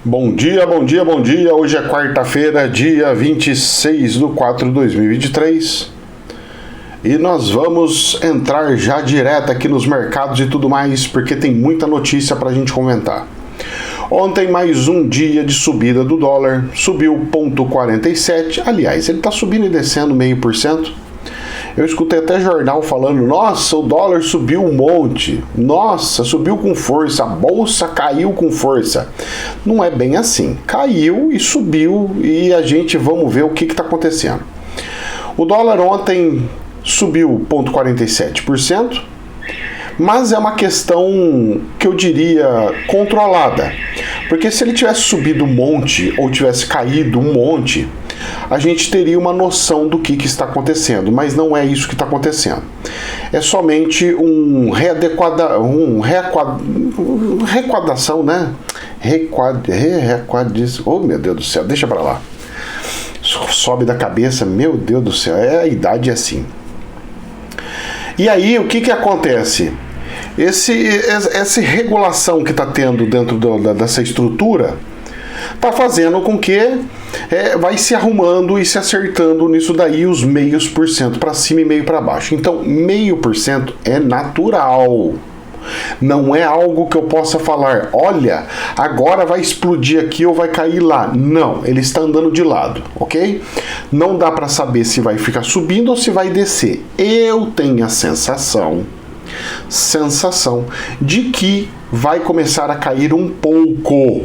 Bom dia, bom dia, bom dia. Hoje é quarta-feira, dia 26/4/2023. E nós vamos entrar já direto aqui nos mercados e tudo mais, porque tem muita notícia para a gente comentar. Ontem, mais um dia de subida do dólar, subiu 0,47. Aliás, ele está subindo e descendo 0,5%. Eu escutei até jornal falando, nossa, o dólar subiu um monte, nossa, subiu com força, a bolsa caiu com força. Não é bem assim, caiu e subiu e a gente vamos ver o que está acontecendo. O dólar ontem subiu 0,47%, mas é uma questão que eu diria controlada, porque se ele tivesse subido um monte ou tivesse caído um monte, a gente teria uma noção do que está acontecendo, mas não é isso que está acontecendo. É somente requadração, né? Oh, meu Deus do céu, deixa pra lá. Sobe da cabeça, meu Deus do céu, a idade é assim. E aí, o que acontece? Essa regulação que está tendo dentro dessa estrutura está fazendo com que vai se arrumando e se acertando nisso daí os 0,5% para cima e 0,5% para baixo. Então, 0,5% é natural. Não é algo que eu possa falar, olha, agora vai explodir aqui ou vai cair lá. Não, ele está andando de lado, ok? Não dá para saber se vai ficar subindo ou se vai descer. Eu tenho a sensação de que vai começar a cair um pouco,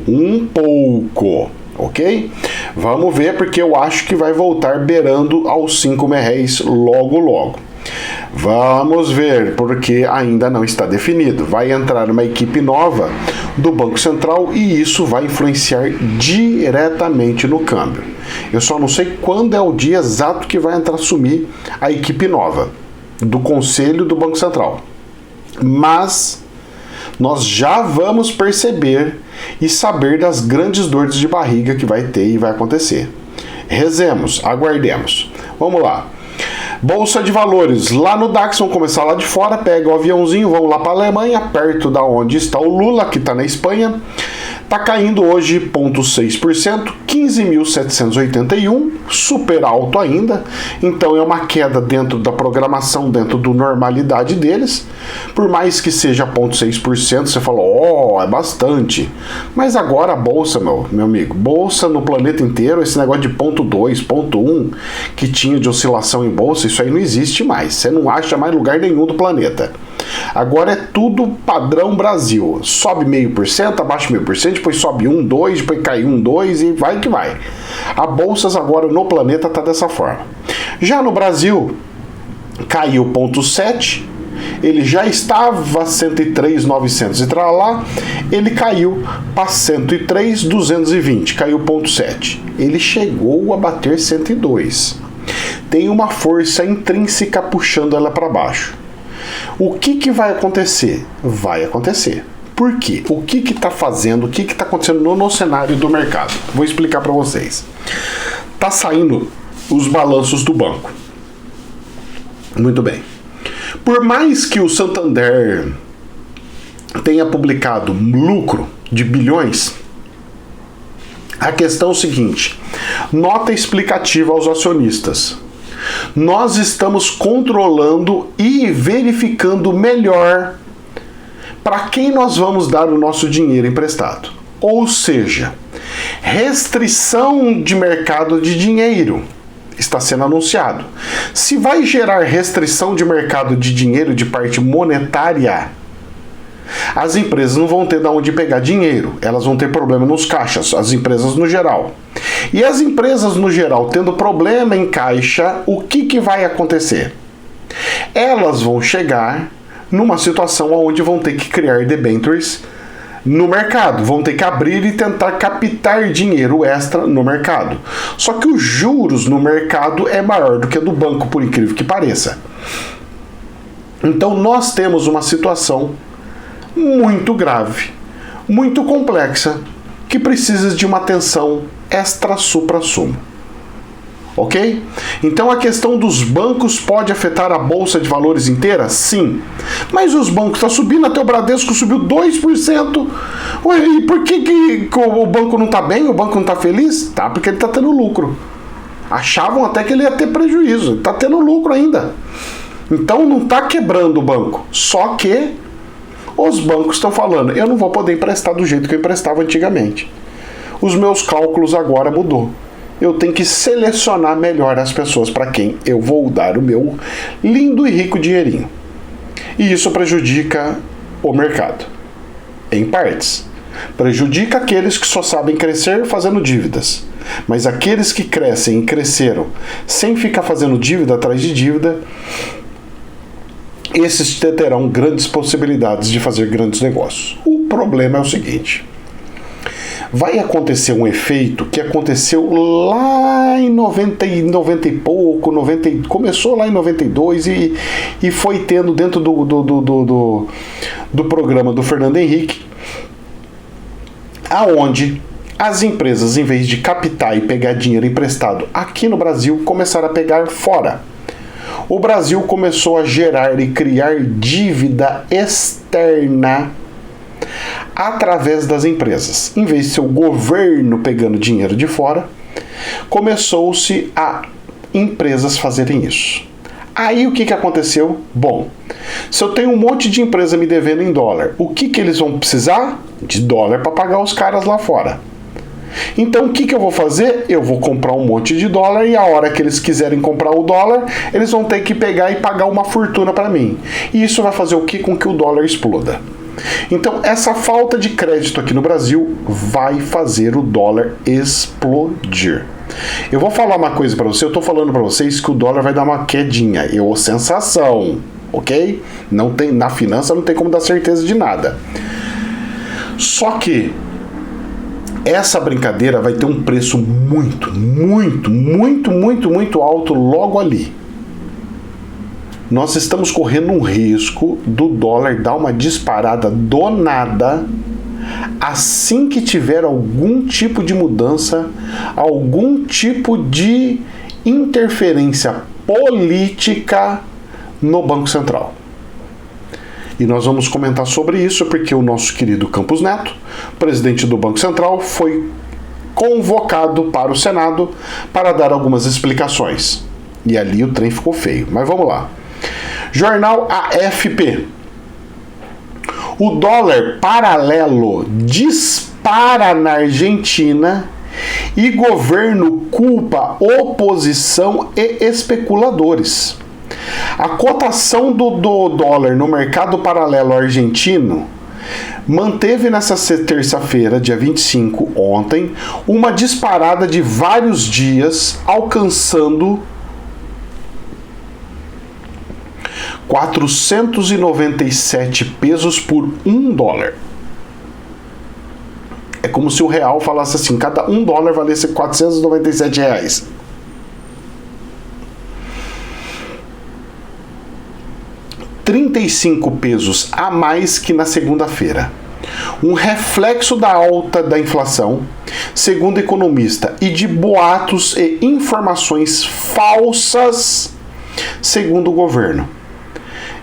ok? Vamos ver, porque eu acho que vai voltar beirando aos R$5 logo. Vamos ver, porque ainda não está definido. Vai entrar uma equipe nova do Banco Central e isso vai influenciar diretamente no câmbio. Eu só não sei quando é o dia exato que vai entrar assumir a equipe nova do Conselho do Banco Central. Mas nós já vamos perceber e saber das grandes dores de barriga que vai ter e vai acontecer. Rezemos, aguardemos. Vamos lá. Bolsa de valores, lá no DAX, vão começar lá de fora, pega o aviãozinho, vão lá para a Alemanha, perto da onde está o Lula, que está na Espanha. Está caindo hoje 0,6%, 15.781, super alto ainda, então é uma queda dentro da programação, dentro da normalidade deles. Por mais que seja 0,6%, você falou, é bastante. Mas agora a bolsa, meu amigo, bolsa no planeta inteiro, esse negócio de 0,2, 0,1 que tinha de oscilação em bolsa, isso aí não existe mais. Você não acha mais lugar nenhum do planeta. Agora é tudo padrão Brasil. Sobe 0,5%, abaixa 0,5%, depois sobe 1, 2, depois cai 1, 2 e vai que vai. A bolsas agora no planeta está dessa forma. Já no Brasil, caiu 0,7%, ele já estava 103.900 e lá, ele caiu para 103.220, caiu 0,7%. Ele chegou a bater 102. Tem uma força intrínseca puxando ela para baixo. O que vai acontecer? Vai acontecer. Por quê? O que está fazendo? O que está acontecendo no cenário do mercado? Vou explicar para vocês. Tá saindo os balanços do banco. Muito bem. Por mais que o Santander tenha publicado lucro de bilhões, a questão é o seguinte: nota explicativa aos acionistas. Nós estamos controlando e verificando melhor para quem nós vamos dar o nosso dinheiro emprestado. Ou seja, restrição de mercado de dinheiro está sendo anunciado. Se vai gerar restrição de mercado de dinheiro de parte monetária, as empresas não vão ter de onde pegar dinheiro, elas vão ter problema nos caixas, as empresas no geral. E as empresas no geral tendo problema em caixa, o que vai acontecer? Elas vão chegar numa situação onde vão ter que criar debentures no mercado, vão ter que abrir e tentar captar dinheiro extra no mercado. Só que os juros no mercado é maior do que a do banco, por incrível que pareça. Então nós temos uma situação muito grave, muito complexa, que precisa de uma atenção extra supra-sumo. Ok? Então a questão dos bancos pode afetar a Bolsa de Valores inteira? Sim. Mas os bancos estão subindo, até o Bradesco subiu 2%. Ué, e por que o banco não está bem? O banco não está feliz? Tá, porque ele está tendo lucro. Achavam até que ele ia ter prejuízo. Ele está tendo lucro ainda. Então não está quebrando o banco. Só que os bancos estão falando, eu não vou poder emprestar do jeito que eu emprestava antigamente. Os meus cálculos agora mudou. Eu tenho que selecionar melhor as pessoas para quem eu vou dar o meu lindo e rico dinheirinho. E isso prejudica o mercado, em partes. Prejudica aqueles que só sabem crescer fazendo dívidas. Mas aqueles que crescem e cresceram sem ficar fazendo dívida atrás de dívida, esses terão grandes possibilidades de fazer grandes negócios. O problema é o seguinte: vai acontecer um efeito que aconteceu lá em 90 e pouco, começou lá em 92 e foi tendo dentro do programa do Fernando Henrique, aonde as empresas, em vez de captar e pegar dinheiro emprestado aqui no Brasil, começaram a pegar fora. O Brasil começou a gerar e criar dívida externa através das empresas. Em vez de ser o governo pegando dinheiro de fora, começou-se a empresas fazerem isso. Aí o que aconteceu? Bom, se eu tenho um monte de empresa me devendo em dólar, o que eles vão precisar? De dólar para pagar os caras lá fora. Então o que eu vou fazer? Eu vou comprar um monte de dólar e a hora que eles quiserem comprar o dólar, eles vão ter que pegar e pagar uma fortuna para mim. E isso vai fazer o que? Com que o dólar exploda. Então essa falta de crédito aqui no Brasil vai fazer o dólar explodir. Eu vou falar uma coisa para você, eu tô falando para vocês que o dólar vai dar uma quedinha, sensação, ok? Não tem, na finança não tem como dar certeza de nada. Só que essa brincadeira vai ter um preço muito alto logo ali. Nós estamos correndo um risco do dólar dar uma disparada do nada assim que tiver algum tipo de mudança, algum tipo de interferência política no Banco Central. E nós vamos comentar sobre isso porque o nosso querido Campos Neto, presidente do Banco Central, foi convocado para o Senado para dar algumas explicações. E ali o trem ficou feio. Mas vamos lá. Jornal AFP. O dólar paralelo dispara na Argentina e governo culpa oposição e especuladores. A cotação do dólar no mercado paralelo argentino manteve nessa terça-feira, dia 25, ontem, uma disparada de vários dias, alcançando 497 pesos por $1. É como se o real falasse assim, cada $1 valesse 497 reais. $35 a mais que na segunda-feira. Um reflexo da alta da inflação, segundo economista, e de boatos e informações falsas, segundo o governo.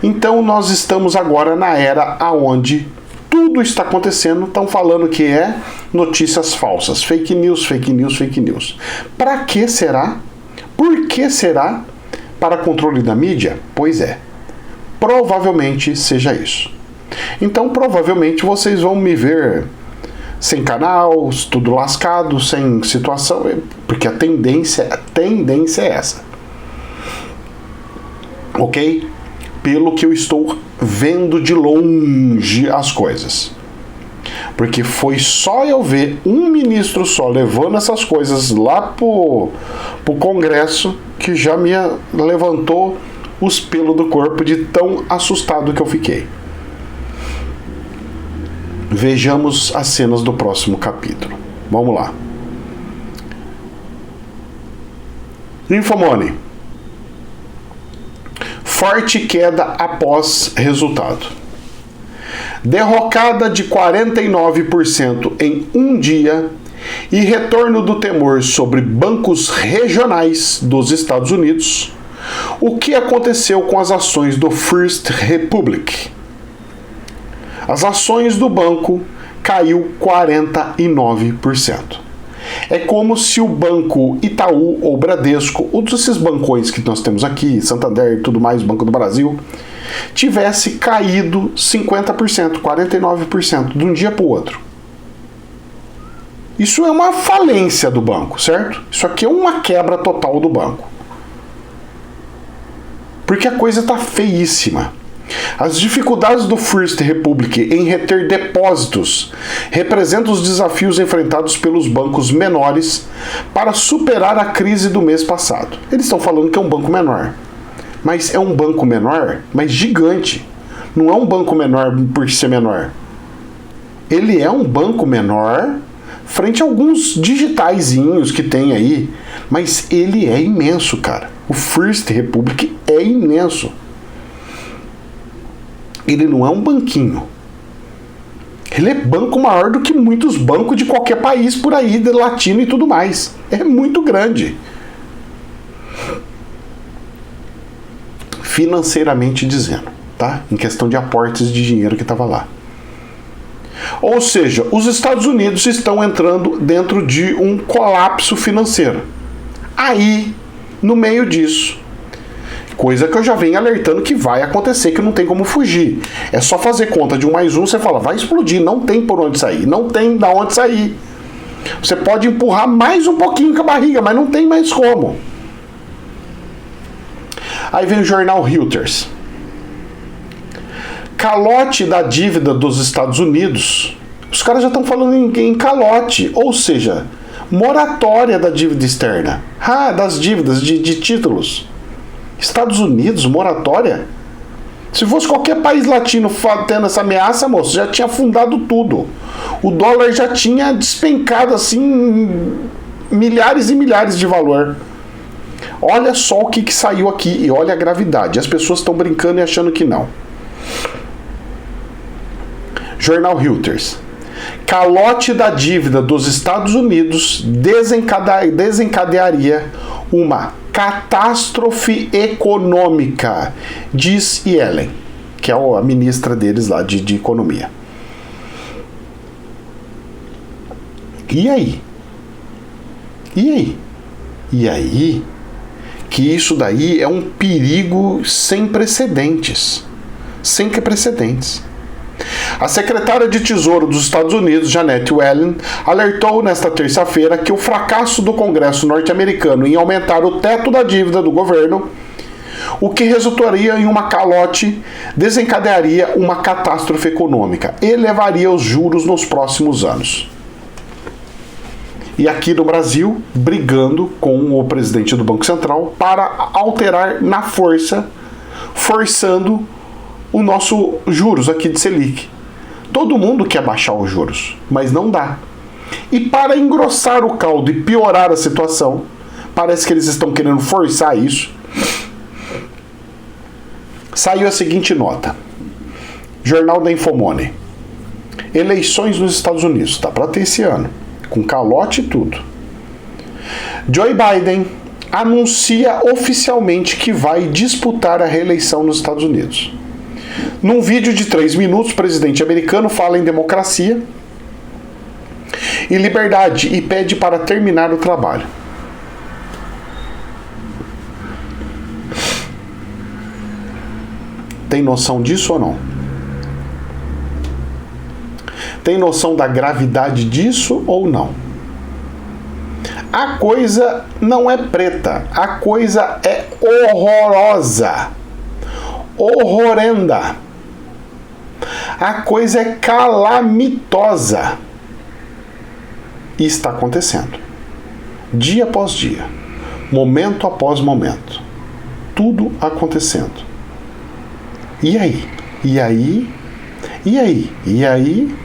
Então nós estamos agora na era aonde tudo está acontecendo, estão falando que é notícias falsas, fake news. Para que será? Por que será? Para controle da mídia? Pois é. Provavelmente seja isso. Então provavelmente vocês vão me ver sem canal, tudo lascado, sem situação, porque a tendência é essa. Ok? Pelo que eu estou vendo de longe as coisas. Porque foi só eu ver um ministro só levando essas coisas lá pro Congresso que já me levantou os pelos do corpo de tão assustado que eu fiquei. Vejamos as cenas do próximo capítulo. Vamos lá. Infomoney. Forte queda após resultado. Derrocada de 49% em um dia e retorno do temor sobre bancos regionais dos Estados Unidos, o que aconteceu com as ações do First Republic? As ações do banco caiu 49%. É como se o banco Itaú ou Bradesco, ou desses bancões que nós temos aqui, Santander e tudo mais, Banco do Brasil, tivesse caído 50%, 49% de um dia para o outro. Isso é uma falência do banco, certo? Isso aqui é uma quebra total do banco. Porque a coisa está feíssima. As dificuldades do First Republic em reter depósitos representam os desafios enfrentados pelos bancos menores para superar a crise do mês passado. Eles estão falando que é um banco menor. Mas é um banco menor, mas gigante. Não é um banco menor por ser menor. Ele é um banco menor frente a alguns digitaizinhos que tem aí, mas ele é imenso, cara. O First Republic é imenso. Ele não é um banquinho. Ele é banco maior do que muitos bancos de qualquer país por aí, de latino e tudo mais. É muito grande. Financeiramente dizendo, tá? Em questão de aportes de dinheiro que estava lá. Ou seja, os Estados Unidos estão entrando dentro de um colapso financeiro. Aí, no meio disso, coisa que eu já venho alertando que vai acontecer, que não tem como fugir. É só fazer conta de 1 mais 1, você fala, vai explodir, não tem por onde sair, não tem da onde sair. Você pode empurrar mais um pouquinho com a barriga, mas não tem mais como. Aí vem o jornal Reuters. Calote da dívida dos Estados Unidos. Os caras já estão falando em calote, ou seja, moratória da dívida externa. Das dívidas de títulos. Estados Unidos, moratória? Se fosse qualquer país latino tendo essa ameaça, moço, já tinha afundado tudo. O dólar já tinha despencado assim milhares e milhares de valor. Olha só o que saiu aqui e olha a gravidade. As pessoas estão brincando e achando que não. Jornal Reuters. Calote da dívida dos Estados Unidos desencadearia uma catástrofe econômica, diz Yellen, que é a ministra deles lá de economia. E aí? E aí? E aí? Que isso daí é um perigo sem precedentes. Sem precedentes. A secretária de Tesouro dos Estados Unidos, Janet Yellen, alertou nesta terça-feira que o fracasso do Congresso norte-americano em aumentar o teto da dívida do governo, o que resultaria em uma calote, desencadearia uma catástrofe econômica e elevaria os juros nos próximos anos. E aqui no Brasil, brigando com o presidente do Banco Central para alterar na força, forçando o nosso juros aqui de Selic. Todo mundo quer baixar os juros, mas não dá. E para engrossar o caldo e piorar a situação, parece que eles estão querendo forçar isso. Saiu a seguinte nota. Jornal da Infomoney. Eleições nos Estados Unidos, tá para ter esse ano, com calote e tudo. Joe Biden anuncia oficialmente que vai disputar a reeleição nos Estados Unidos. Num vídeo de 3 minutos, o presidente americano fala em democracia e liberdade e pede para terminar o trabalho. Tem noção disso ou não? Tem noção da gravidade disso ou não? A coisa não é preta, a coisa é horrorosa, horrorenda. A coisa é calamitosa. E está acontecendo. Dia após dia. Momento após momento. Tudo acontecendo. E aí? E aí? E aí? E aí?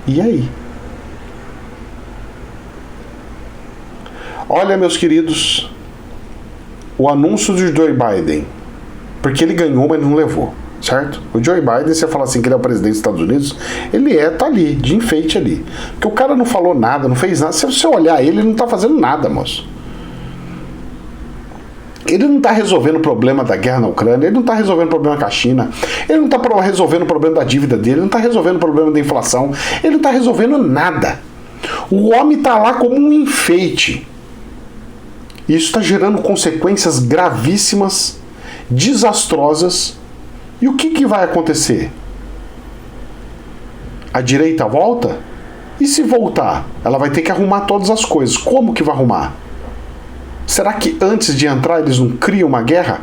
E aí? Olha, meus queridos, o anúncio de Joe Biden, porque ele ganhou, mas não levou. certo? O Joe Biden, você fala assim que ele é o presidente dos Estados Unidos, tá ali, de enfeite ali. Porque o cara não falou nada, não fez nada. Se você olhar ele não tá fazendo nada, moço. Ele não está resolvendo o problema da guerra na Ucrânia, ele não está resolvendo o problema com a China, ele não está resolvendo o problema da dívida dele, ele não está resolvendo o problema da inflação, ele não está resolvendo nada. O homem está lá como um enfeite. E isso está gerando consequências gravíssimas, desastrosas. E o que vai acontecer? A direita volta? E se voltar? Ela vai ter que arrumar todas as coisas. Como que vai arrumar? Será que antes de entrar eles não criam uma guerra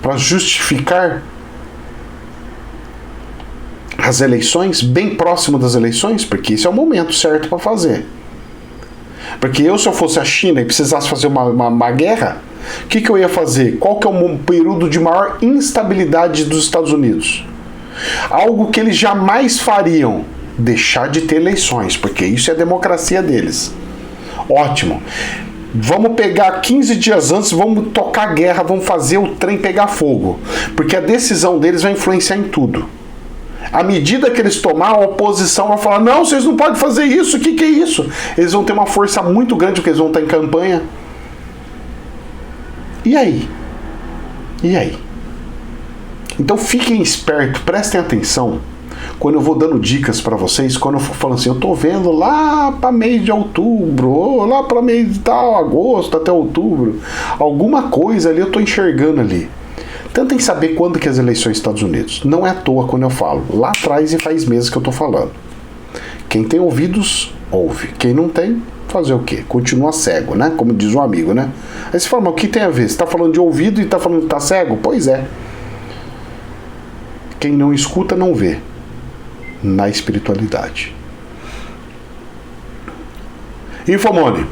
para justificar as eleições, bem próximo das eleições? Porque esse é o momento certo para fazer. Porque se eu fosse a China e precisasse fazer uma guerra, o que eu ia fazer? Qual que é o período de maior instabilidade dos Estados Unidos? Algo que eles jamais fariam, deixar de ter eleições, porque isso é a democracia deles. Ótimo. Vamos pegar 15 dias antes, vamos tocar guerra, vamos fazer o trem pegar fogo. Porque a decisão deles vai influenciar em tudo. À medida que eles tomar, a oposição vai falar, não, vocês não podem fazer isso, o que é isso? Eles vão ter uma força muito grande, porque eles vão estar em campanha. E aí? E aí? Então fiquem espertos, prestem atenção. Quando eu vou dando dicas para vocês, quando eu for falando assim, eu tô vendo lá para mês de outubro, ou lá para mês de tal, agosto até outubro, alguma coisa ali eu tô enxergando ali. Tentem saber quando que as eleições dos Estados Unidos. Não é à toa quando eu falo. Lá atrás e faz meses que eu tô falando. Quem tem ouvidos, ouve. Quem não tem, fazer o quê? Continua cego, né? Como diz um amigo, né? Aí você fala, mas o que tem a ver? Você tá falando de ouvido e tá falando que tá cego? Pois é. Quem não escuta, não vê. Na espiritualidade. Infomone.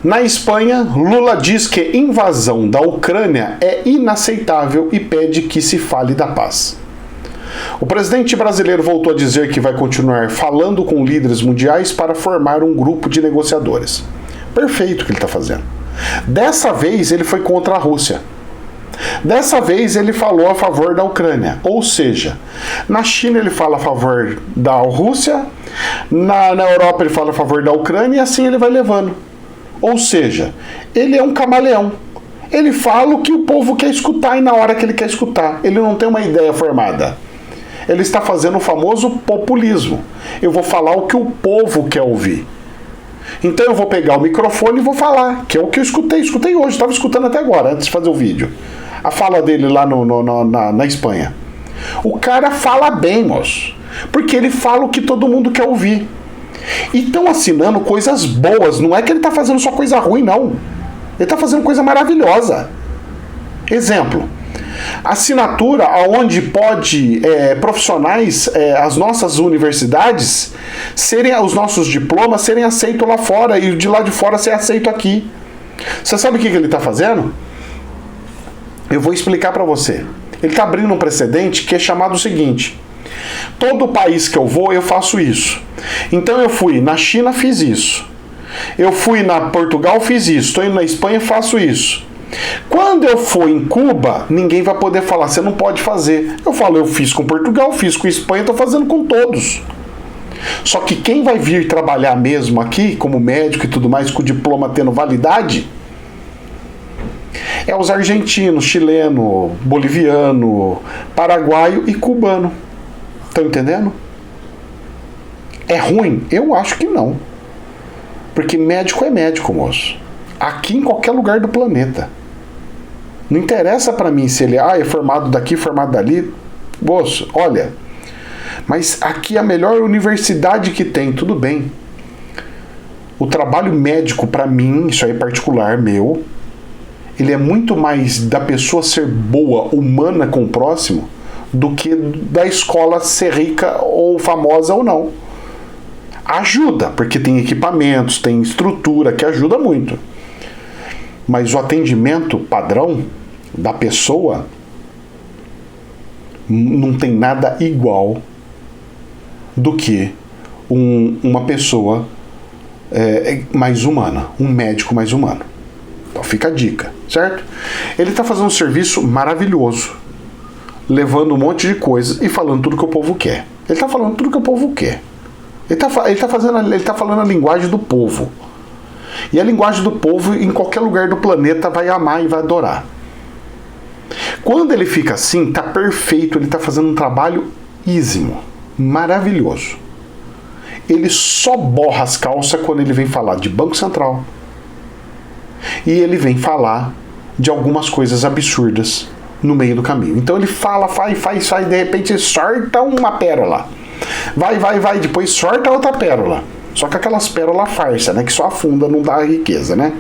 Na Espanha, Lula diz que invasão da Ucrânia é inaceitável e pede que se fale da paz. O presidente brasileiro voltou a dizer que vai continuar falando com líderes mundiais para formar um grupo de negociadores. Perfeito o que ele está fazendo. Dessa vez ele foi contra a Rússia. Dessa vez ele falou a favor da Ucrânia, ou seja, na China ele fala a favor da Rússia, na Europa ele fala a favor da Ucrânia e assim ele vai levando. Ou seja, ele é um camaleão. Ele fala o que o povo quer escutar e na hora que ele quer escutar. Ele não tem uma ideia formada. Ele está fazendo o famoso populismo. Eu vou falar o que o povo quer ouvir. Então eu vou pegar o microfone e vou falar, que é o que eu escutei hoje, estava escutando até agora, antes de fazer o vídeo. A fala dele lá na Espanha. O cara fala bem, moço. Porque ele fala o que todo mundo quer ouvir. E estão assinando coisas boas. Não é que ele está fazendo só coisa ruim, não. Ele está fazendo coisa maravilhosa. Exemplo. Assinatura onde pode profissionais, as nossas universidades, os nossos diplomas serem aceitos lá fora e de lá de fora ser aceito aqui. Você sabe o que ele está fazendo? Eu vou explicar para você. Ele está abrindo um precedente que é chamado o seguinte: todo país que eu vou, eu faço isso. Então eu fui na China, fiz isso. Eu fui na Portugal, fiz isso. Estou indo na Espanha, faço isso. Quando eu for em Cuba, ninguém vai poder falar, você não pode fazer. Eu falo, eu fiz com Portugal, fiz com Espanha, estou fazendo com todos. Só que quem vai vir trabalhar mesmo aqui, como médico e tudo mais, com o diploma tendo validade, é os argentinos, chileno, boliviano, paraguaio e cubano. Estão entendendo? É ruim? Eu acho que não. Porque médico é médico, moço. Aqui em qualquer lugar do planeta. Não interessa pra mim se ele é formado daqui, formado dali. Moço, olha. Mas aqui é a melhor universidade que tem, tudo bem. O trabalho médico, pra mim, isso aí é particular meu, ele é muito mais da pessoa ser boa, humana com o próximo, do que da escola ser rica ou famosa ou não. Ajuda, porque tem equipamentos, tem estrutura que ajuda muito. Mas o atendimento padrão da pessoa não tem nada igual do que uma pessoa mais humana, um médico mais humano. Então fica a dica, certo? Ele está fazendo um serviço maravilhoso. levando um monte de coisas e falando tudo que o povo quer. Ele está falando tudo que o povo quer. Ele tá falando a linguagem do povo. E a linguagem do povo, em qualquer lugar do planeta, vai amar e vai adorar. Quando ele fica assim, tá perfeito, ele tá fazendo um trabalho ísimo, maravilhoso. Ele só borra as calças quando ele vem falar de Banco Central. E ele vem falar de algumas coisas absurdas no meio do caminho. Então ele fala, faz, de repente sorta uma pérola. Vai, depois sorta outra pérola. Só que aquelas pérolas farsa, né? Que só afunda, não dá riqueza, né?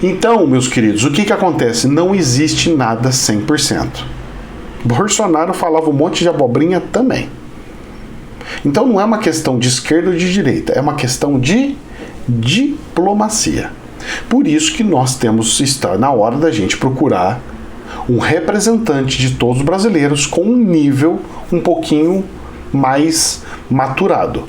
Então, meus queridos, o que acontece? Não existe nada 100%. Bolsonaro falava um monte de abobrinha também. Então não é uma questão de esquerda ou de direita, é uma questão de diplomacia. Por isso que nós temos, está na hora da gente procurar um representante de todos os brasileiros com um nível um pouquinho mais maturado.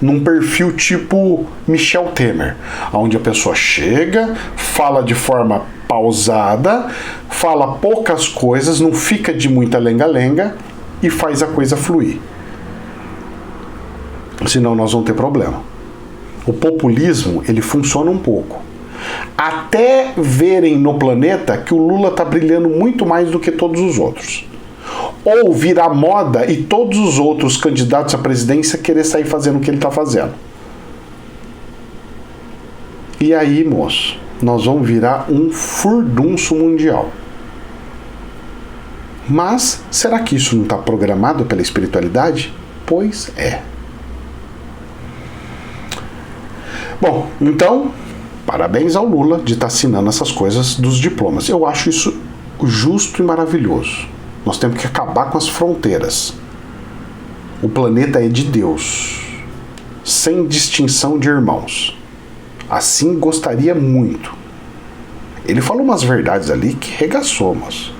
Num perfil tipo Michel Temer, onde a pessoa chega, fala de forma pausada, fala poucas coisas, não fica de muita lenga-lenga e faz a coisa fluir. Senão nós vamos ter problema. O populismo, ele funciona um pouco. Até verem no planeta que o Lula está brilhando muito mais do que todos os outros. Ou virar moda e todos os outros candidatos à presidência querer sair fazendo o que ele está fazendo. E aí, moço, nós vamos virar um furdunço mundial. Mas, será que isso não está programado pela espiritualidade? Pois é. Bom, então, parabéns ao Lula de estar assinando essas coisas dos diplomas. Eu acho isso justo e maravilhoso. Nós temos que acabar com as fronteiras. O planeta é de Deus, sem distinção de irmãos. Assim gostaria muito. Ele falou umas verdades ali que regaçou, mas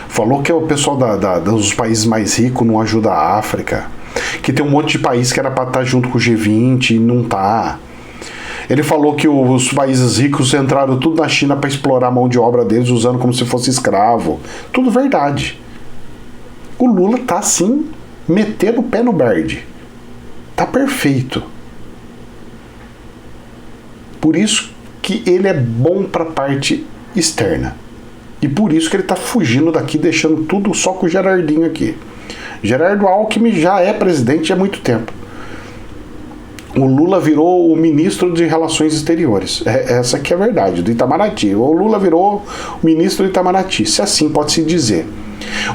falou que o pessoal dos países mais ricos não ajuda a África, que tem um monte de país que era para estar junto com o G20 e não tá. Ele falou que os países ricos entraram tudo na China para explorar a mão de obra deles, usando como se fosse escravo. Tudo verdade. O Lula tá assim, metendo o pé no berde. Tá perfeito. Por isso que ele é bom para a parte externa. E por isso que ele tá fugindo daqui, deixando tudo só com o Gerardinho aqui. Gerardo Alckmin já é presidente há muito tempo. O Lula virou o ministro de Relações Exteriores. Essa aqui é a verdade, do Itamaraty. O Lula virou o ministro do Itamaraty, se assim pode-se dizer.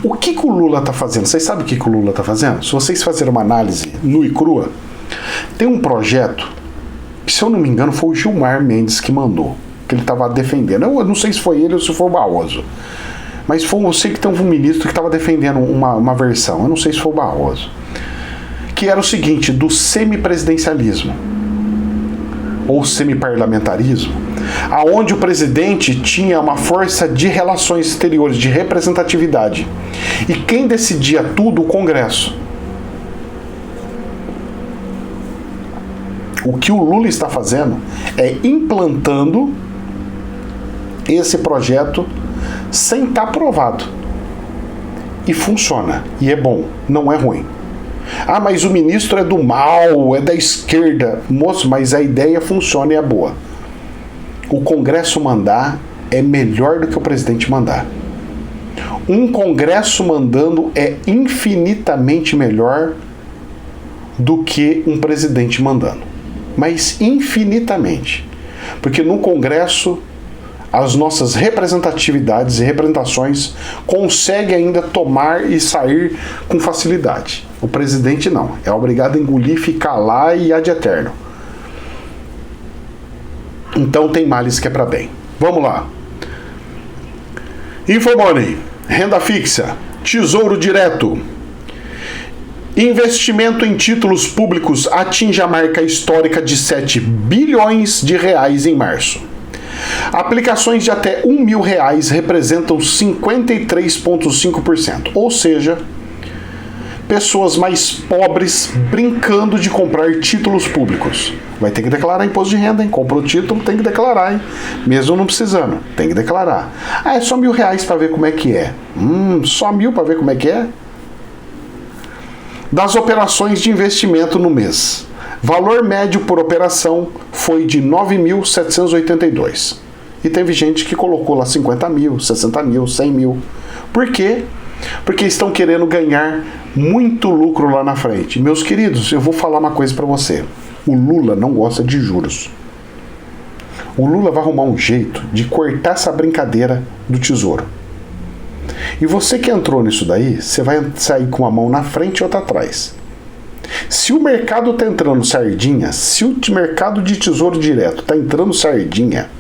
O que o Lula está fazendo? Vocês sabem o que o Lula está fazendo? Se vocês fazerem uma análise nua e crua, tem um projeto, que se eu não me engano foi o Gilmar Mendes que mandou, que ele estava defendendo. Eu não sei se foi ele ou se foi o Barroso. Mas eu sei que tem um ministro que estava defendendo uma versão. Eu não sei se foi o Barroso. Que era o seguinte, do semipresidencialismo ou semiparlamentarismo, aonde o presidente tinha uma força de relações exteriores, de representatividade, e quem decidia tudo, o Congresso. O que o Lula está fazendo é implantando esse projeto sem estar aprovado, e funciona, e é bom, não é ruim. Ah, mas o ministro é do mal, é da esquerda. Moço, mas a ideia funciona e é boa. O Congresso mandar é melhor do que o presidente mandar. Um Congresso mandando é infinitamente melhor do que um presidente mandando. Mas infinitamente. Porque no Congresso as nossas representatividades e representações conseguem ainda tomar e sair com facilidade. O presidente não. É obrigado a engolir, ficar lá e ad eterno. Então tem males que é para bem. Vamos lá. Infomoney, renda fixa, tesouro direto. Investimento em títulos públicos atinge a marca histórica de 7 bilhões de reais em março. Aplicações de até R$1.000 representam 53,5%, ou seja, pessoas mais pobres brincando de comprar títulos públicos. Vai ter que declarar imposto de renda, hein? Comprou o título, tem que declarar, hein? Mesmo não precisando, tem que declarar. Ah, é só R$1.000 para ver como é que é. Só 1.000 para ver como é que é? Das operações de investimento no mês. Valor médio por operação foi de 9.782. E teve gente que colocou lá 50 mil, 60 mil, 100 mil. Por quê? Porque estão querendo ganhar muito lucro lá na frente. Meus queridos, eu vou falar uma coisa para você. O Lula não gosta de juros. O Lula vai arrumar um jeito de cortar essa brincadeira do tesouro. E você que entrou nisso daí, você vai sair com uma mão na frente e outra atrás. Se o mercado está entrando sardinha, se o mercado de tesouro direto está entrando sardinha,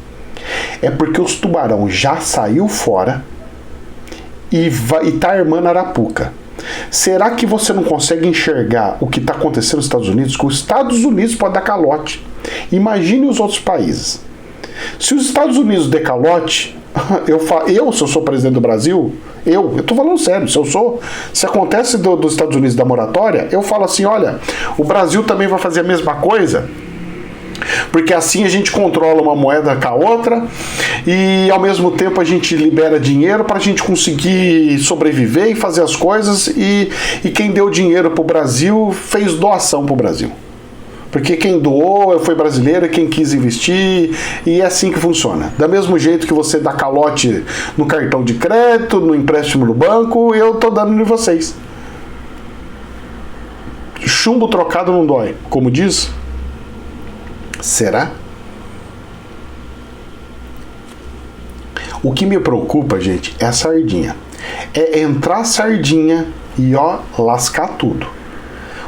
é porque os tubarão já saiu fora e está armando arapuca. Será que você não consegue enxergar o que está acontecendo nos Estados Unidos? Que os Estados Unidos pode dar calote. Imagine os outros países. Se os Estados Unidos der calote, se eu sou presidente do Brasil, eu tô falando sério, se acontece dos Estados Unidos da moratória, eu falo assim, olha, o Brasil também vai fazer a mesma coisa, porque assim a gente controla uma moeda com a outra e ao mesmo tempo a gente libera dinheiro para a gente conseguir sobreviver e fazer as coisas e quem deu dinheiro pro Brasil fez doação pro Brasil. Porque quem doou foi brasileiro, quem quis investir, e é assim que funciona. Da mesmo jeito que você dá calote no cartão de crédito, no empréstimo no banco, eu tô dando em vocês. Chumbo trocado não dói, como diz. Será? O que me preocupa, gente, é a sardinha. É entrar sardinha e lascar tudo.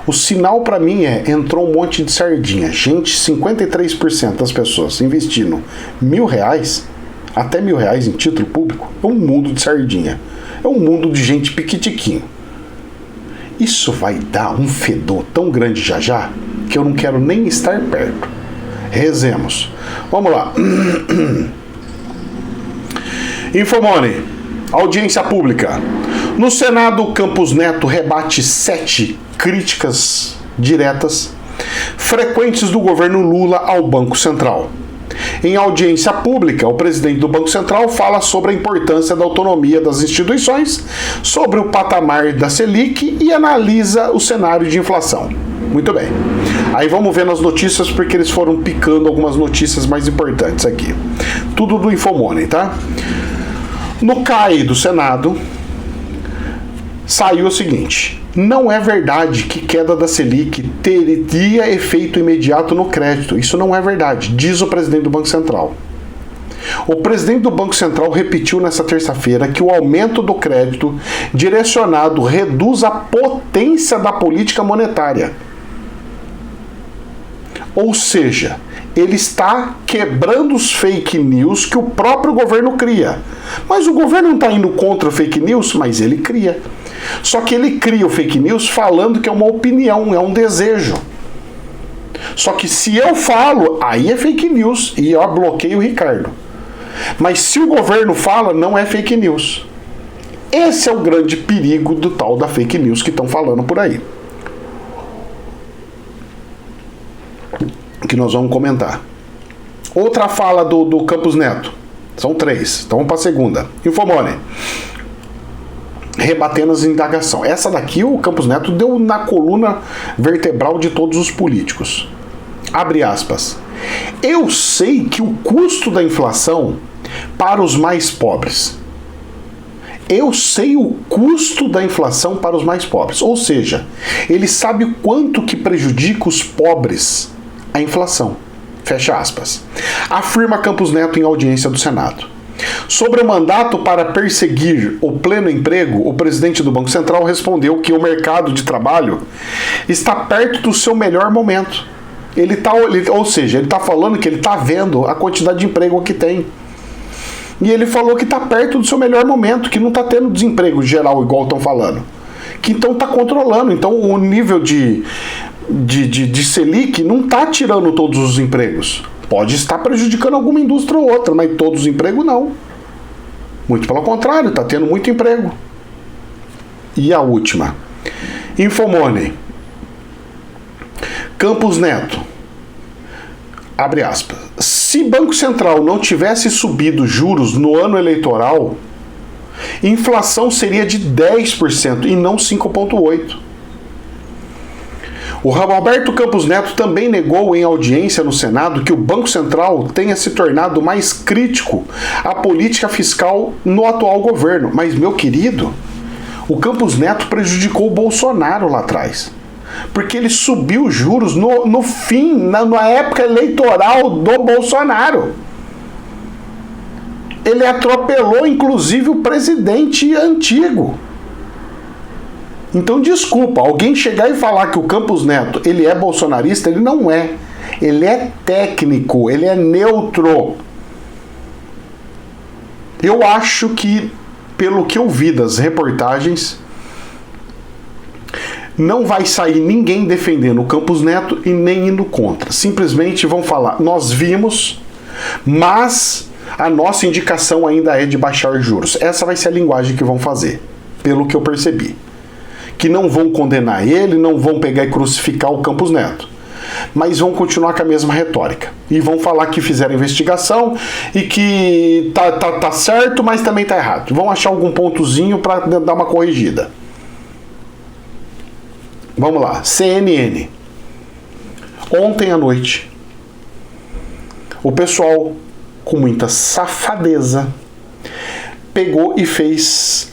O sinal para mim entrou um monte de sardinha. Gente, 53% das pessoas investindo R$1.000, até R$1.000 em título público, é um mundo de sardinha. É um mundo de gente piquitiquinho. Isso vai dar um fedor tão grande já, que eu não quero nem estar perto. Rezemos. Vamos lá. Infomoney. Audiência pública. No Senado, Campos Neto rebate 7 críticas diretas frequentes do governo Lula ao Banco Central. Em audiência pública, o presidente do Banco Central fala sobre a importância da autonomia das instituições, sobre o patamar da Selic e analisa o cenário de inflação. Muito bem. Aí vamos ver nas notícias, porque eles foram picando algumas notícias mais importantes aqui. Tudo do Infomoney, tá? No CAI do Senado, saiu o seguinte: não é verdade que queda da Selic teria efeito imediato no crédito. Isso não é verdade, diz o presidente do Banco Central. O presidente do Banco Central repetiu nesta terça-feira que o aumento do crédito direcionado reduz a potência da política monetária. Ou seja, ele está quebrando os fake news que o próprio governo cria. Mas o governo não está indo contra o fake news, mas ele cria. Só que ele cria o fake news falando que é uma opinião, é um desejo. Só que se eu falo, aí é fake news e eu bloqueio o Ricardo. Mas se o governo fala, não é fake news. Esse é o grande perigo do tal da fake news que estão falando por aí. Que nós vamos comentar. Outra fala do Campos Neto. São 3. Então vamos para a segunda. Infomoney. Rebatendo as indagações. Essa daqui o Campos Neto deu na coluna vertebral de todos os políticos. Abre aspas. Eu sei que o custo da inflação para os mais pobres. Eu sei o custo da inflação para os mais pobres. Ou seja, ele sabe o quanto que prejudica os pobres a inflação. Fecha aspas. Afirma Campos Neto em audiência do Senado. Sobre o mandato para perseguir o pleno emprego, o presidente do Banco Central respondeu que o mercado de trabalho está perto do seu melhor momento. Ou seja, ele está falando que ele está vendo a quantidade de emprego que tem. E ele falou que está perto do seu melhor momento, que não está tendo desemprego geral igual estão falando. Que então está controlando. Então o nível de Selic não está tirando todos os empregos. Pode estar prejudicando alguma indústria ou outra, mas todos os empregos não. Muito pelo contrário, está tendo muito emprego. E a última. Infomoney. Campos Neto. Abre aspas. Se Banco Central não tivesse subido juros no ano eleitoral, inflação seria de 10% e não 5,8%. O Roberto Campos Neto também negou em audiência no Senado que o Banco Central tenha se tornado mais crítico à política fiscal no atual governo. Mas, meu querido, o Campos Neto prejudicou o Bolsonaro lá atrás. Porque ele subiu os juros no fim, na época eleitoral do Bolsonaro. Ele atropelou, inclusive, o presidente antigo. Então, desculpa, alguém chegar e falar que o Campos Neto ele é bolsonarista, ele não é. Ele é técnico, ele é neutro. Eu acho que, pelo que eu vi das reportagens, não vai sair ninguém defendendo o Campos Neto e nem indo contra. Simplesmente vão falar, nós vimos, mas a nossa indicação ainda é de baixar juros. Essa vai ser a linguagem que vão fazer, pelo que eu percebi. Que não vão condenar ele, não vão pegar e crucificar o Campos Neto, mas vão continuar com a mesma retórica. E vão falar que fizeram investigação e que tá certo, mas também tá errado. Vão achar algum pontozinho para dar uma corrigida. Vamos lá, CNN. Ontem à noite, o pessoal, com muita safadeza, pegou e fez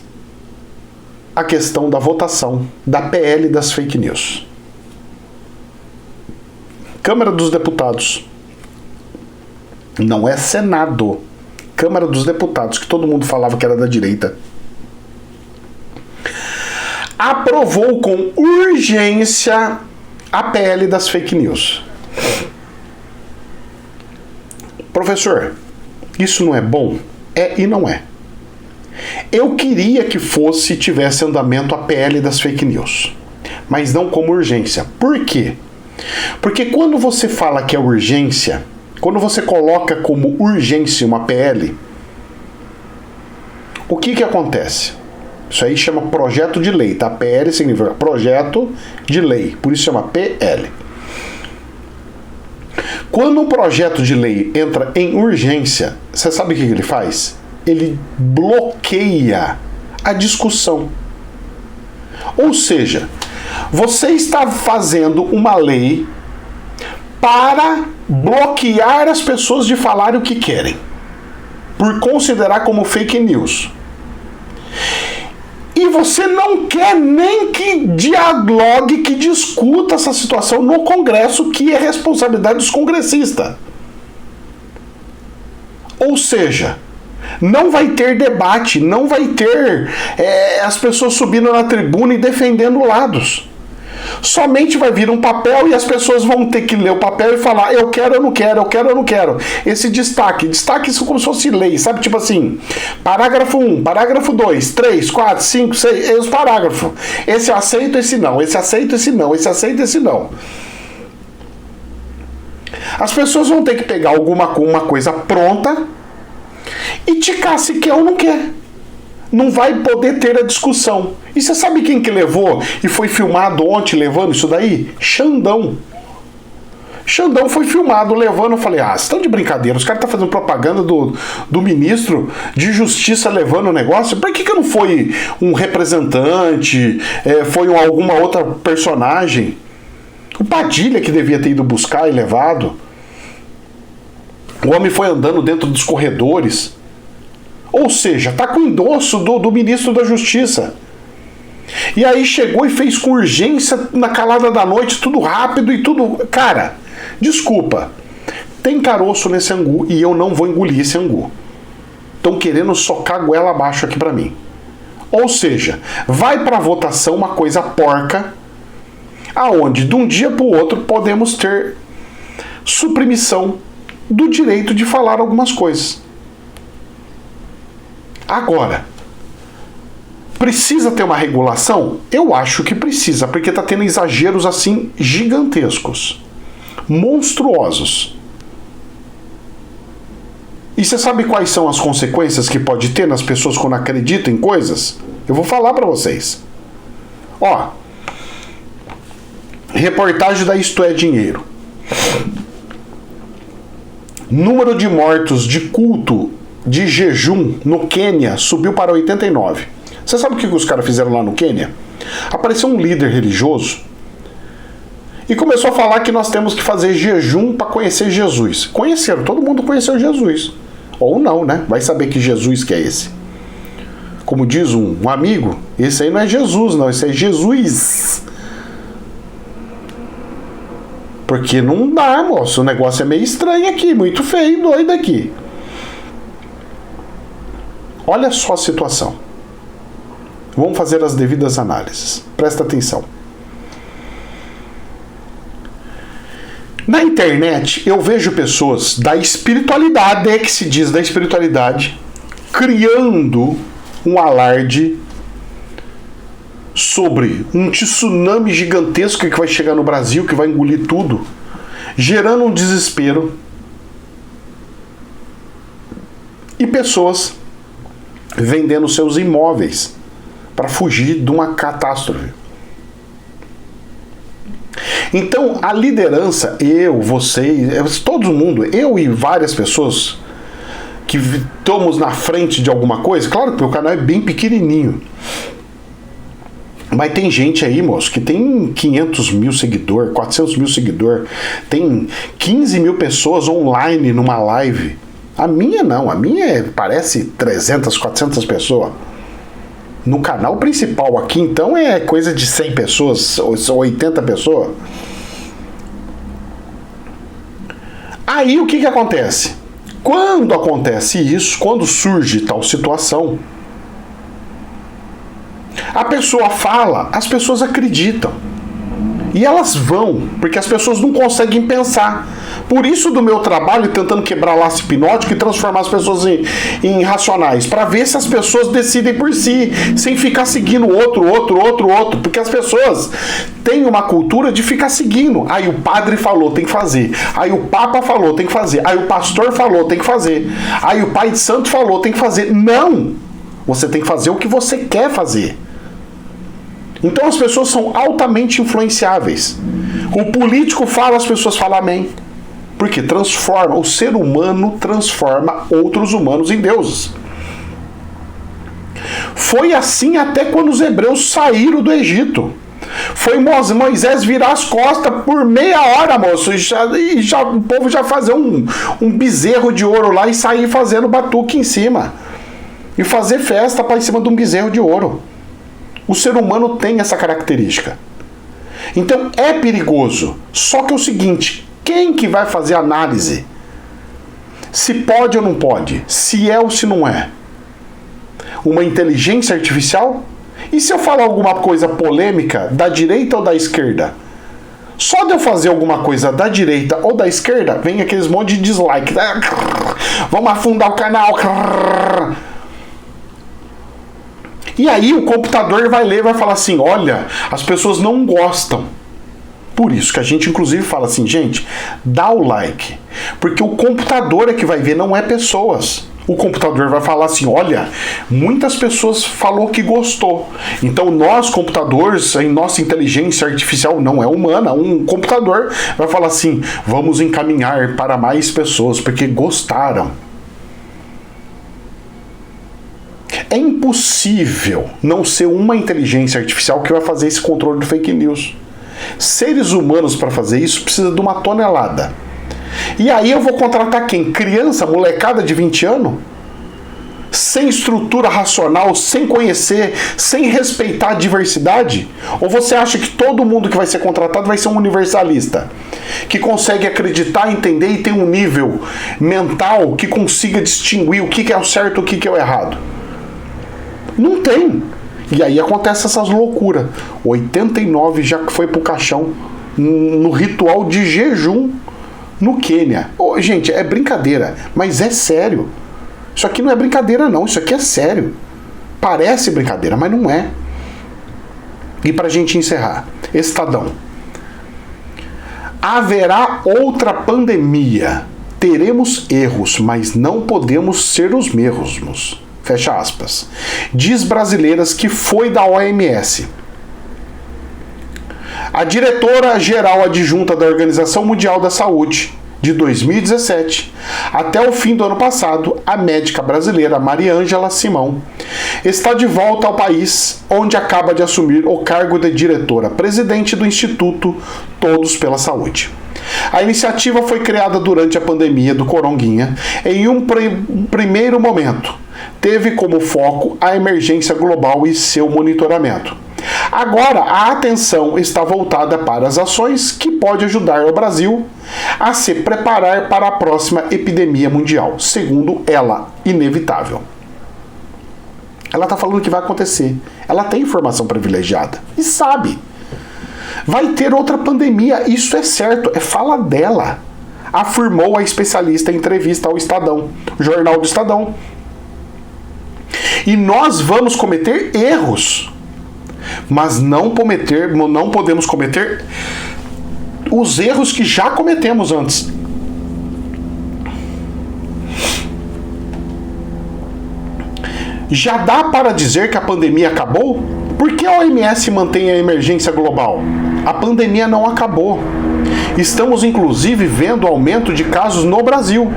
a questão da votação da PL das fake news. Câmara dos Deputados. Não é Senado. Câmara dos Deputados, que todo mundo falava que era da direita. Aprovou com urgência a PL das fake news. Professor, isso não é bom? É e não é. Eu queria que tivesse andamento a PL das fake news, mas não como urgência. Por quê? Porque quando você fala que é urgência, quando você coloca como urgência uma PL, o que acontece? Isso aí chama projeto de lei, tá? PL significa projeto de lei, por isso chama PL. Quando um projeto de lei entra em urgência, você sabe o que ele faz? Ele bloqueia a discussão. Ou seja, você está fazendo uma lei para bloquear as pessoas de falarem o que querem, por considerar como fake news. E você não quer nem que dialogue, que discuta essa situação no Congresso, que é responsabilidade dos congressistas. Ou seja, não vai ter debate, não vai ter as pessoas subindo na tribuna e defendendo lados. Somente vai vir um papel e as pessoas vão ter que ler o papel e falar eu quero, eu não quero, eu quero, eu não quero. Esse destaque isso como se fosse lei, sabe? Tipo assim, parágrafo 1, parágrafo 2, 3, 4, 5, 6, os parágrafos. Esse eu aceito, esse não, esse aceito, esse não, esse aceito, esse não. As pessoas vão ter que pegar uma coisa pronta e ticar se quer ou não quer. Não vai poder ter a discussão. E você sabe quem que levou e foi filmado ontem levando isso daí? Xandão. Xandão foi filmado levando. Eu falei, vocês estão de brincadeira. Os caras estão fazendo propaganda do ministro de Justiça levando o negócio. Por que não foi um representante? Foi alguma outra personagem? O Padilha que devia ter ido buscar e levado. O homem foi andando dentro dos corredores. Ou seja, tá com endosso do ministro da Justiça. E aí chegou e fez com urgência, na calada da noite, tudo rápido e tudo... Cara, desculpa. Tem caroço nesse angu e eu não vou engolir esse angu. Estão querendo socar a goela abaixo aqui pra mim. Ou seja, vai pra votação uma coisa porca, aonde de um dia pro outro podemos ter suprimição do direito de falar algumas coisas. Agora, precisa ter uma regulação? Eu acho que precisa, porque está tendo exageros assim gigantescos, monstruosos. E você sabe quais são as consequências que pode ter nas pessoas quando acreditam em coisas? Eu vou falar para vocês. Reportagem da Isto é Dinheiro. Número de mortos de culto de jejum no Quênia subiu para 89. Você sabe o que os caras fizeram lá no Quênia? Apareceu um líder religioso e começou a falar que nós temos que fazer jejum para conhecer Jesus. Conheceram, todo mundo conheceu Jesus. Ou não, né? Vai saber que Jesus que é esse. Como diz um amigo, esse aí não é Jesus, não, esse é Jesus. Porque não dá, moço, o negócio é meio estranho aqui, muito feio, doido aqui. Olha só a situação. Vamos fazer as devidas análises. Presta atenção. Na internet, eu vejo pessoas da espiritualidade, que se diz da espiritualidade, criando um alarde sobre um tsunami gigantesco que vai chegar no Brasil, que vai engolir tudo, gerando um desespero. E pessoas vendendo seus imóveis para fugir de uma catástrofe. Então, a liderança, eu, vocês, todo mundo, eu e várias pessoas que estamos na frente de alguma coisa, claro que meu canal é bem pequenininho, mas tem gente aí, moço, que tem 500 mil seguidores, 400 mil seguidores, tem 15 mil pessoas online numa live. A minha não, a minha parece 300, 400 pessoas. No canal principal aqui, então, é coisa de 100 pessoas, ou 80 pessoas. Aí o que acontece? Quando acontece isso, quando surge tal situação, a pessoa fala, as pessoas acreditam. E elas vão, porque as pessoas não conseguem pensar. Por isso do meu trabalho tentando quebrar laço hipnótico e transformar as pessoas em racionais, para ver se as pessoas decidem por si, sem ficar seguindo outro, porque as pessoas têm uma cultura de ficar seguindo. Aí o padre falou, tem que fazer. Aí o papa falou, tem que fazer. Aí o pastor falou, tem que fazer. Aí o pai de santo falou, tem que fazer. Não! Você tem que fazer o que você quer fazer. Então as pessoas são altamente influenciáveis. O político fala, as pessoas falam amém. Porque transforma, o ser humano transforma outros humanos em deuses. Foi assim até quando os hebreus saíram do Egito. Foi Moisés virar as costas por meia hora, moço, e o povo já fazer um bezerro de ouro lá e sair fazendo batuque em cima. E fazer festa para em cima de um bezerro de ouro. O ser humano tem essa característica. Então é perigoso. Só que é o seguinte, quem que vai fazer análise? Se pode ou não pode? Se é ou se não é? Uma inteligência artificial? E se eu falar alguma coisa polêmica da direita ou da esquerda? Só de eu fazer alguma coisa da direita ou da esquerda, vem aqueles monte de dislike. Vamos afundar o canal. E aí o computador vai ler e vai falar assim, olha, as pessoas não gostam. Por isso que a gente inclusive fala assim, gente, dá o like. Porque o computador é que vai ver, não é pessoas. O computador vai falar assim, olha, muitas pessoas falou que gostou. Então nós, computadores, em nossa inteligência artificial não é humana, um computador vai falar assim, vamos encaminhar para mais pessoas, porque gostaram. É impossível não ser uma inteligência artificial que vai fazer esse controle do fake news. Seres humanos para fazer isso precisa de uma tonelada. E aí eu vou contratar quem? Criança, molecada de 20 anos? Sem estrutura racional, sem conhecer, sem respeitar a diversidade? Ou você acha que todo mundo que vai ser contratado vai ser um universalista? Que consegue acreditar, entender e tem um nível mental que consiga distinguir o que é o certo e o que é o errado? Não tem. E aí acontece essas loucuras. 89 já foi pro caixão no ritual de jejum no Quênia. Oh, gente, é brincadeira, mas é sério. Isso aqui não é brincadeira não, isso aqui é sério. Parece brincadeira, mas não é. E pra gente encerrar, Estadão. Haverá outra pandemia. Teremos erros, mas não podemos ser os mesmos. Fecha aspas. Diz brasileiras que foi da OMS. A diretora-geral adjunta da Organização Mundial da Saúde, de 2017 até o fim do ano passado, a médica brasileira Mariângela Simão está de volta ao país, onde acaba de assumir o cargo de diretora-presidente do Instituto Todos pela Saúde. A iniciativa foi criada durante a pandemia do coronguinha em um primeiro momento. Teve como foco a emergência global e seu monitoramento. Agora, a atenção está voltada para as ações que podem ajudar o Brasil a se preparar para a próxima epidemia mundial, segundo ela, inevitável. Ela está falando que vai acontecer. Ela tem informação privilegiada e sabe. Vai ter outra pandemia, isso é certo, é fala dela, afirmou a especialista em entrevista ao Estadão, Jornal do Estadão. E nós vamos cometer erros, mas não podemos cometer os erros que já cometemos antes. Já dá para dizer que a pandemia acabou? Por que a OMS mantém a emergência global? A pandemia não acabou. Estamos inclusive vendo aumento de casos no Brasil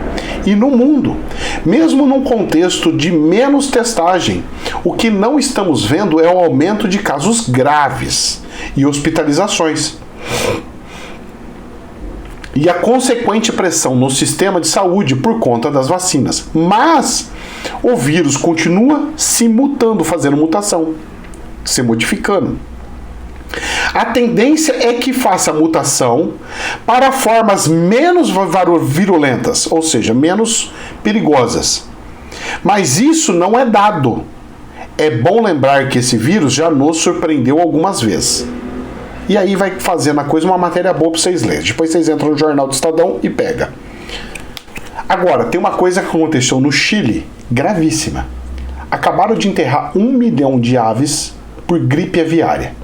e no mundo, mesmo num contexto de menos testagem. O que não estamos vendo é o aumento de casos graves e hospitalizações. E a consequente pressão no sistema de saúde por conta das vacinas. Mas o vírus continua se mutando, fazendo mutação, se modificando. A tendência é que faça mutação para formas menos virulentas, ou seja, menos perigosas. Mas isso não é dado. É bom lembrar que esse vírus já nos surpreendeu algumas vezes. E aí vai fazendo a coisa uma matéria boa para vocês lerem. Depois vocês entram no Jornal do Estadão e pega. Agora, tem uma coisa que aconteceu no Chile, gravíssima. Acabaram de enterrar 1 milhão de aves por gripe aviária.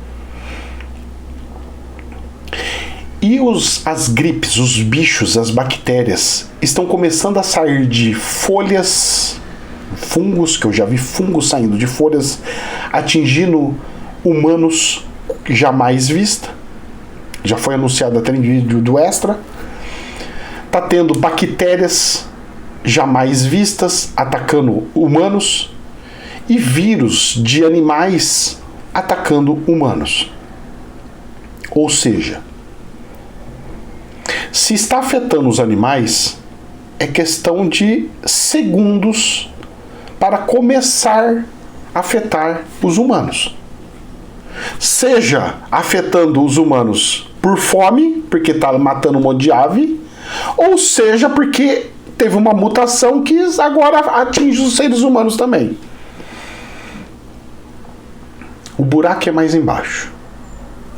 E as gripes, os bichos, as bactérias, estão começando a sair de folhas, fungos, que eu já vi fungos saindo de folhas, atingindo humanos jamais vista. Já foi anunciado até em vídeo do Extra. Tá tendo bactérias jamais vistas atacando humanos e vírus de animais atacando humanos. Ou seja, se está afetando os animais, é questão de segundos para começar a afetar os humanos. Seja afetando os humanos por fome, porque está matando um monte de ave, ou seja porque teve uma mutação que agora atinge os seres humanos também. O buraco é mais embaixo.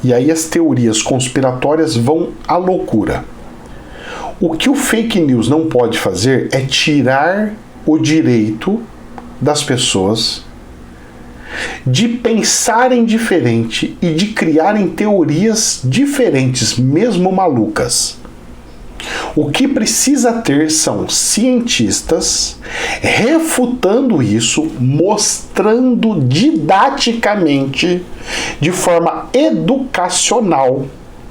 E aí as teorias conspiratórias vão à loucura. O que o fake news não pode fazer é tirar o direito das pessoas de pensarem diferente e de criarem teorias diferentes, mesmo malucas. O que precisa ter são cientistas refutando isso, mostrando didaticamente, de forma educacional,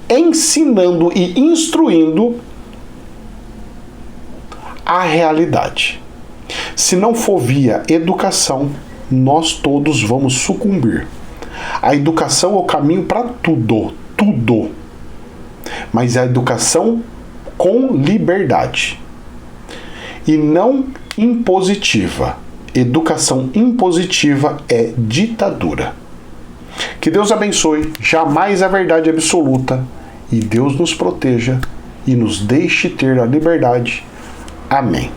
ensinando e instruindo a realidade. Se não for via educação, nós todos vamos sucumbir. A educação é o caminho para tudo, tudo. Mas a educação com liberdade e não impositiva. Educação impositiva é ditadura. Que Deus abençoe, jamais a verdade absoluta, e Deus nos proteja e nos deixe ter a liberdade. Amém.